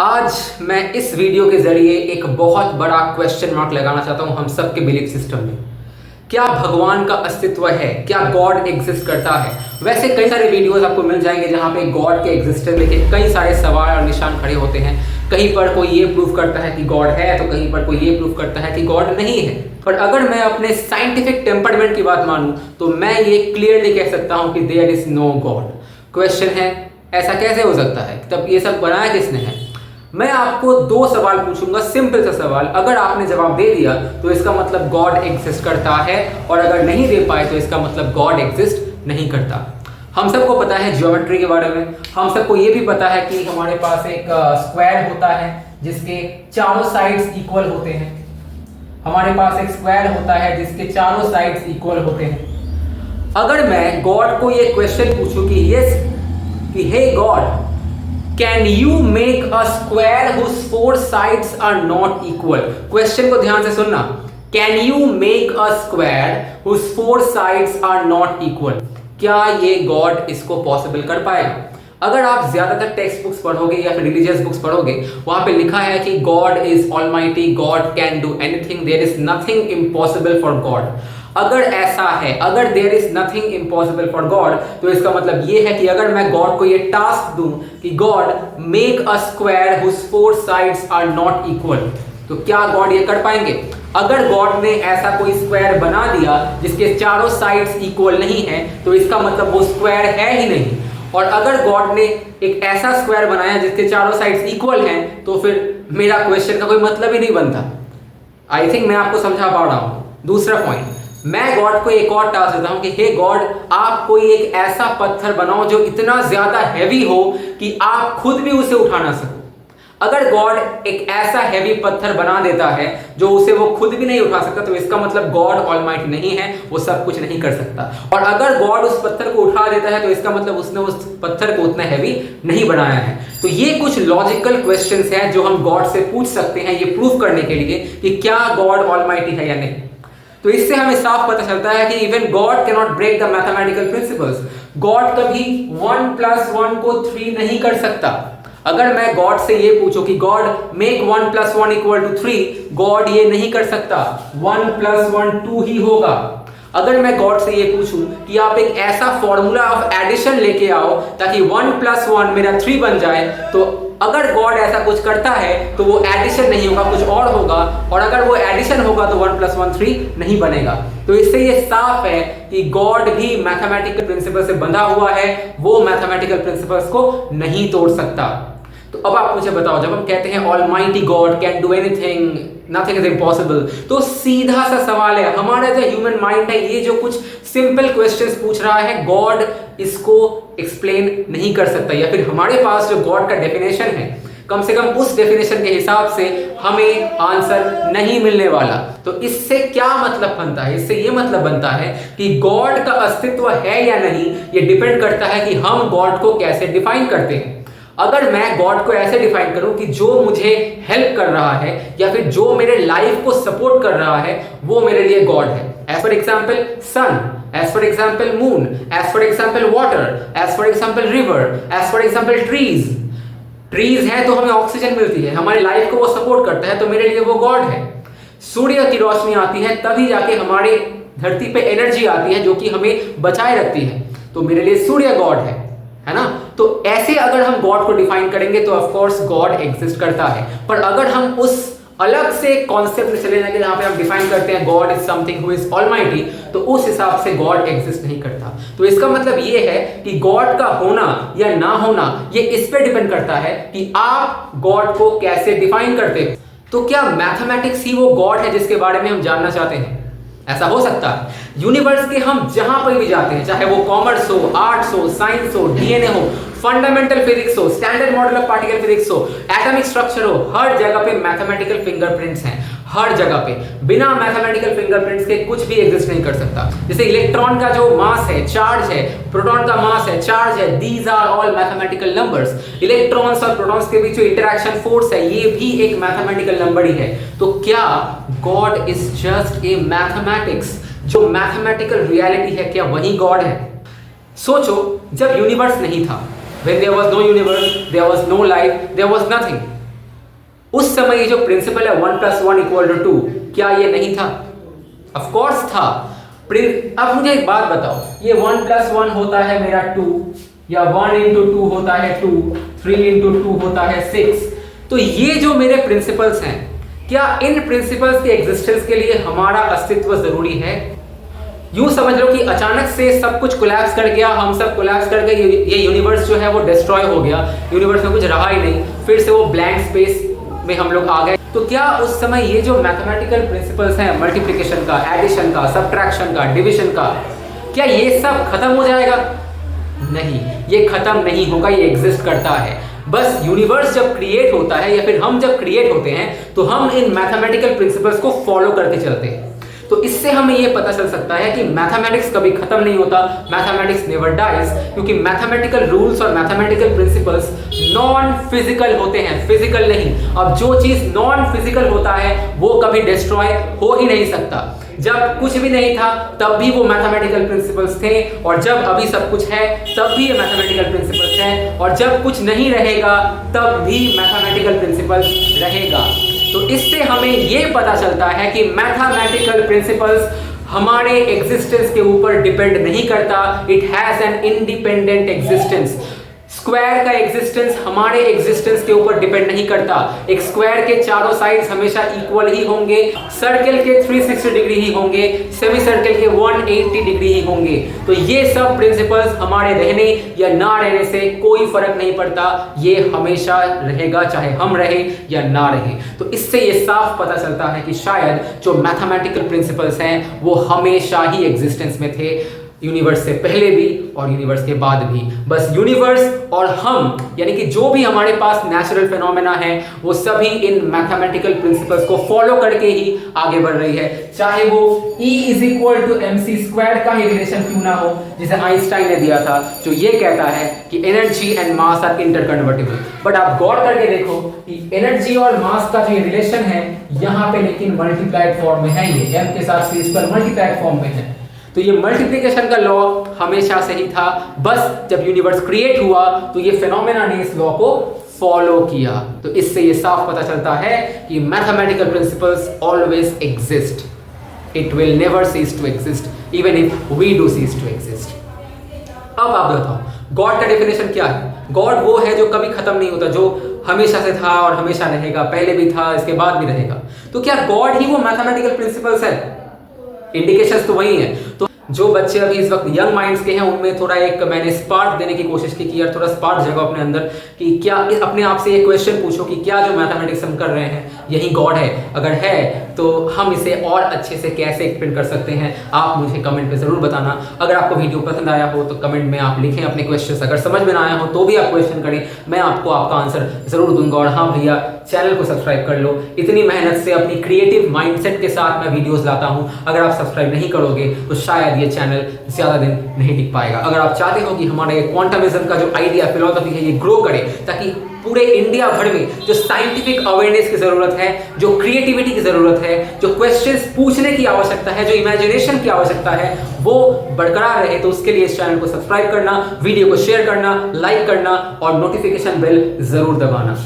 आज मैं इस वीडियो के जरिए एक बहुत बड़ा क्वेश्चन मार्क लगाना चाहता हूं हम सबके बिलीफ सिस्टम में। क्या भगवान का अस्तित्व है? क्या गॉड एग्जिस्ट करता है? वैसे कई सारे वीडियोस आपको मिल जाएंगे जहां पे गॉड के एग्जिस्टेंस लेके कई सारे सवाल और निशान खड़े होते हैं। कहीं पर कोई ये प्रूव करता है कि गॉड है, तो कहीं पर कोई ये प्रूव करता है कि गॉड नहीं है। पर अगर मैं अपने साइंटिफिक टेम्परमेंट की बात मानूं तो मैं ये क्लियरली कह सकता हूं कि there is no God. Question है, ऐसा कैसे हो सकता है? तब ये सब बनाया किसने है? मैं आपको दो सवाल पूछूंगा, सिंपल सा सवाल। अगर आपने जवाब दे दिया तो इसका मतलब गॉड एग्जिस्ट करता है, और अगर नहीं दे पाए तो इसका मतलब गॉड एग्जिस्ट नहीं करता। हम सबको पता है ज्योमेट्री के बारे में। हम सबको ये भी पता है कि हमारे पास एक स्क्वायर होता है जिसके चारों साइड्स इक्वल होते हैं। हमारे पास एक स्क्वायर होता है जिसके चारों साइड्स इक्वल होते हैं। अगर मैं गॉड को ये क्वेश्चन पूछूं कि हे God, Can you make a square whose four sides are not equal? Question को ध्यान से सुनना। Can you make a square whose four sides are not equal? क्या ये गॉड इसको पॉसिबल कर पाएगा? अगर आप ज्यादातर टेक्स्ट बुक्स पढ़ोगे या फिर रिलीजियस बुक्स पढ़ोगे, वहां पे लिखा है कि God is almighty, God can do anything, there is nothing impossible for God. अगर ऐसा है, अगर there is nothing impossible for God, तो इसका मतलब ये है कि अगर मैं गॉड को ये टास्क दूं कि God make a square whose four sides are not equal, तो क्या गॉड ये कर पाएंगे? अगर गॉड ने ऐसा कोई स्क्वायर बना दिया जिसके चारों साइड्स इक्वल नहीं है, तो इसका मतलब वो स्क्वायर है ही नहीं। और अगर गॉड ने एक ऐसा स्क्वायर बनाया जिसके चारों साइड्स इक्वल हैं, तो फिर मेरा क्वेश्चन का कोई मतलब ही नहीं बनता। आई थिंक मैं आपको समझा पा रहा हूं। दूसरा पॉइंट, मैं गॉड को एक और टास्क देता हूं कि हे गॉड, आप कोई एक ऐसा पत्थर बनाओ जो इतना ज्यादा हैवी हो कि आप खुद भी उसे उठा ना सको। अगर गॉड एक ऐसा हैवी पत्थर बना देता है जो उसे वो खुद भी नहीं उठा सकता, तो इसका मतलब गॉड ऑलमाइटी नहीं है, वो सब कुछ नहीं कर सकता। और अगर गॉड उस पत्थर को उठा देता है तो इसका मतलब उसने उस पत्थर को उतना हैवी नहीं बनाया है। तो ये कुछ लॉजिकल क्वेश्चंस हैं जो हम गॉड से पूछ सकते हैं, ये प्रूव करने के लिए कि क्या गॉड ऑलमाइटी है या नहीं। तो इससे हमें साफ पता चलता है कि even God can not break the mathematical principles. God कभी 1 + 1 को 3 नहीं कर सकता। अगर मैं गॉड से ये पूछूं कि गॉड मेक 1 + 1 = 3, गॉड ये नहीं कर सकता। 1 + 1 2 ही होगा। अगर मैं गॉड से ये पूछूं कि आप एक ऐसा फॉर्मूला ऑफ एडिशन लेके आओ ताकि 1 + 1 मेरा 3 बन जाए, तो अगर गॉड ऐसा कुछ करता है तो वो एडिशन नहीं होगा, कुछ और होगा। और अगर वो एडिशन होगा तो 1 + 1 3 नहीं बनेगा। तो इससे ये साफ है कि गॉड भी मैथमेटिकल प्रिंसिपल से बंधा हुआ है, वो मैथमेटिकल प्रिंसिपल्स को नहीं तोड़ सकता। तो अब आप मुझे बताओ, जब हम कहते हैं almighty God can do anything, nothing is impossible, तो सीधा सा सवाल है, हमारा जो ह्यूमन माइंड है ये जो कुछ सिंपल क्वेश्चंस पूछ रहा है, गॉड इसको एक्सप्लेन नहीं कर सकता। या फिर हमारे पास जो गॉड का डेफिनेशन है, कम से कम उस डेफिनेशन के हिसाब से हमें आंसर नहीं मिलने वाला। तो इससे क्या मतलब बनता है? इससे ये मतलब बनता है कि गॉड का अस्तित्व है या नहीं, ये डिपेंड करता है कि हम गॉड को कैसे डिफाइन करते हैं। अगर मैं गॉड को ऐसे डिफाइन करूं कि जो मुझे हेल्प कर रहा है या फिर जो मेरे लाइफ को सपोर्ट कर रहा है, वो मेरे लिए गॉड है। As for example sun, as for example moon, as for example water, as for example river, as for example trees. Trees है तो हमें ऑक्सीजन मिलती है, हमारी लाइफ को वो सपोर्ट करता है, तो मेरे लिए वो गॉड है। सूर्य की रोशनी आती है तभी जाके हमारी धरती पे एनर्जी आती है जो कि हमें बचाए रखती है, तो मेरे लिए सूर्य गॉड है ना। तो ऐसे अगर हम गॉड को डिफाइन करेंगे तो ऑफ कोर्स गॉड एग्जिस्ट करता है। पर अगर हम उस अलग से कॉन्सेप्ट में चले जाएंगे जहां पे हम डिफाइन करते हैं God is something who is almighty, तो उस हिसाब से गॉड एग्जिस्ट नहीं करता। तो इसका मतलब ये है कि गॉड का होना या ना होना ये इस पे डिपेंड करता है कि आप गॉड को कैसे डिफाइन करते हैं। तो क्या मैथमेटिक्स ही वो गॉड है जिसके बारे में हम जानना चाहते हैं? ऐसा हो सकता है। यूनिवर्स के हम जहां पर भी जाते हैं, चाहे वो कॉमर्स हो, आर्ट्स हो, साइंस हो, डीएनए हो, फंडामेंटल फिजिक्स हो, standard model of particle physics हो, एटॉमिक स्ट्रक्चर हो, हर जगह पे मैथमेटिकल फिंगरप्रिंट्स हैं। हर जगह पे बिना मैथमेटिकल फिंगरप्रिंट्स के कुछ भी एग्जिस्ट नहीं कर सकता। जैसे इलेक्ट्रॉन का जो मास है, चार्ज है, प्रोटॉन का मास है, चार्ज है, these are all mathematical numbers. Electrons और प्रोटॉन्स के बीच जो इंटरेक्शन फोर्स है, ये भी एक मैथमेटिकल नंबर ही है। तो क्या God is just a mathematics? जो मैथमेटिकल रियलिटी है, क्या वही गॉड है? सोचो, जब यूनिवर्स नहीं था, when there was no universe, there was no life, there was nothing, उस समय ये जो प्रिंसिपल है 1 + 1 = 2, क्या ये नहीं था? ऑफ कोर्स था। अब मुझे एक बात बताओ, ये 1 + 1 होता है मेरा 2, या 1 × 2 होता है 2, 3 × 2 होता है 6। तो ये जो मेरे प्रिंसिपल्स हैं, क्या इन प्रिंसिपल्स के एग्जिस्टेंस के लिए हमारा अस्तित्व जरूरी है? यूं समझ लो कि अचानक से सब कुछ कोलैप्स कर गया, हम सब कोलैप्स कर गए, ये यूनिवर्स जो है वो डिस्ट्रॉय हो गया, यूनिवर्स में कुछ रहा ही नहीं, फिर से वो ब्लैंक स्पेस में हम लोग आ गए। तो क्या उस समय ये जो मैथमेटिकल प्रिंसिपल्स हैं, मल्टीप्लिकेशन का, एडिशन का, सब्ट्रैक्शन का, डिवीजन का, क्या ये सब खत्म हो जाएगा? नहीं, ये खत्म नहीं होगा, ये एग्जिस्ट करता है। बस यूनिवर्स जब क्रिएट होता है या फिर हम जब क्रिएट होते हैं तो हम इन मैथमेटिकल प्रिंसिपल्स को फॉलो करके चलते हैं। तो इससे हमें यह पता चल सकता है कि मैथमेटिक्स कभी खत्म नहीं होता, मैथमेटिक्स नेवर डाइज, क्योंकि मैथमेटिकल रूल्स और मैथमेटिकल प्रिंसिपल्स नॉन फिजिकल होते हैं, फिजिकल नहीं। अब जो चीज नॉन फिजिकल होता है वो कभी डिस्ट्रॉय हो ही नहीं सकता। जब कुछ भी नहीं था तब भी वो मैथमेटिकल प्रिंसिपल्स थे, और जब अभी सब कुछ है तब भी ये मैथमेटिकल प्रिंसिपल्स हैं, और जब कुछ नहीं रहेगा तब भी मैथमेटिकल प्रिंसिपल्स रहेगा। तो इससे हमें ये पता चलता है कि मैथमेटिकल प्रिंसिपल्स हमारे एग्जिस्टेंस के ऊपर डिपेंड नहीं करता, it has an independent existence. Square का एग्जिस्टेंस हमारे एग्जिस्टेंस के ऊपर डिपेंड नहीं करता। एक स्क्वायर के चारों साइड्स हमेशा इक्वल ही होंगे, सर्कल के 360 डिग्री ही होंगे, सेमी सर्कल के 180 डिग्री ही होंगे। तो ये सब प्रिंसिपल्स हमारे रहने या ना रहने से कोई फर्क नहीं पड़ता, ये हमेशा रहेगा, चाहे हम रहे या ना रहे। तो इससे ये साफ पता चलता है कि शायद जो मैथमेटिकल प्रिंसिपल्स हैं वो हमेशा ही एग्जिस्टेंस में थे, यूनिवर्स से पहले भी और यूनिवर्स के बाद भी। बस यूनिवर्स और हम, यानी कि जो भी हमारे पास नेचुरल फिनोमेना है, वो सभी इन मैथमेटिकल प्रिंसिपल्स को फॉलो करके ही आगे बढ़ रही है, चाहे वो E = mc² का ही रिलेशन क्यों ना हो, जिसे आइंस्टाइन ने दिया था, जो ये कहता है कि energy and mass are interconvertible. But आप गौर करके देखो कि एनर्जी और मास का जो ये रिलेशन है यहाँ पे लेकिन मल्टीप्लाइड फॉर्म में है, ये m के साथ c² मल्टीप्लाइड फॉर्म में है। तो ये मल्टीप्लिकेशन का लॉ हमेशा से ही था, बस जब यूनिवर्स क्रिएट हुआ तो ये फिनोमेना ने इस लॉ को फॉलो किया। तो इससे ये साफ पता चलता है कि mathematical principles always exist, it will never cease to exist even if we do cease to exist. अब आप बताओ गॉड का डेफिनेशन क्या है? गॉड वो है जो कभी खत्म नहीं होता, जो हमेशा से था और हमेशा रहेगा, पहले भी था, इसके बाद भी रहेगा। तो क्या गॉड ही वो मैथमेटिकल प्रिंसिपल्स है? इंडिकेशंस तो वही है। तो जो बच्चे अभी इस वक्त यंग माइंड्स के हैं उनमें थोड़ा एक मैंने स्पार्क देने की कोशिश की कि यार थोड़ा स्पार्क जगह अपने अंदर, कि क्या अपने आप से ये क्वेश्चन पूछो कि क्या जो मैथमेटिक्स हम कर रहे हैं यही गॉड है? अगर है तो हम इसे और अच्छे से कैसे एक्सप्लेन कर सकते हैं, आप मुझे कमेंट में ज़रूर बताना। अगर आपको वीडियो पसंद आया हो तो कमेंट में आप लिखें अपने क्वेश्चंस, अगर समझ में ना आया हो तो भी आप क्वेश्चन करें, मैं आपको आपका आंसर ज़रूर दूंगा। और हाँ भैया, चैनल को सब्सक्राइब कर लो, इतनी मेहनत से अपनी क्रिएटिव माइंडसेट के साथ मैं वीडियोस लाता हूं। अगर आप सब्सक्राइब नहीं करोगे तो शायद ये चैनल ज़्यादा दिन नहीं टिक पाएगा। अगर आप चाहते हो कि हमारा ये क्वांटमिज्म का जो आइडिया, फिलॉसफी है, ये ग्रो करे, ताकि पूरे इंडिया भर में जो साइंटिफिक अवेयरनेस की जरूरत है, जो क्रिएटिविटी की जरूरत है, जो क्वेश्चंस पूछने की आवश्यकता है, जो इमेजिनेशन की आवश्यकता है, वो बरकरार रहे, तो उसके लिए इस चैनल को सब्सक्राइब करना, वीडियो को शेयर करना, लाइक करना और नोटिफिकेशन बेल जरूर दबाना।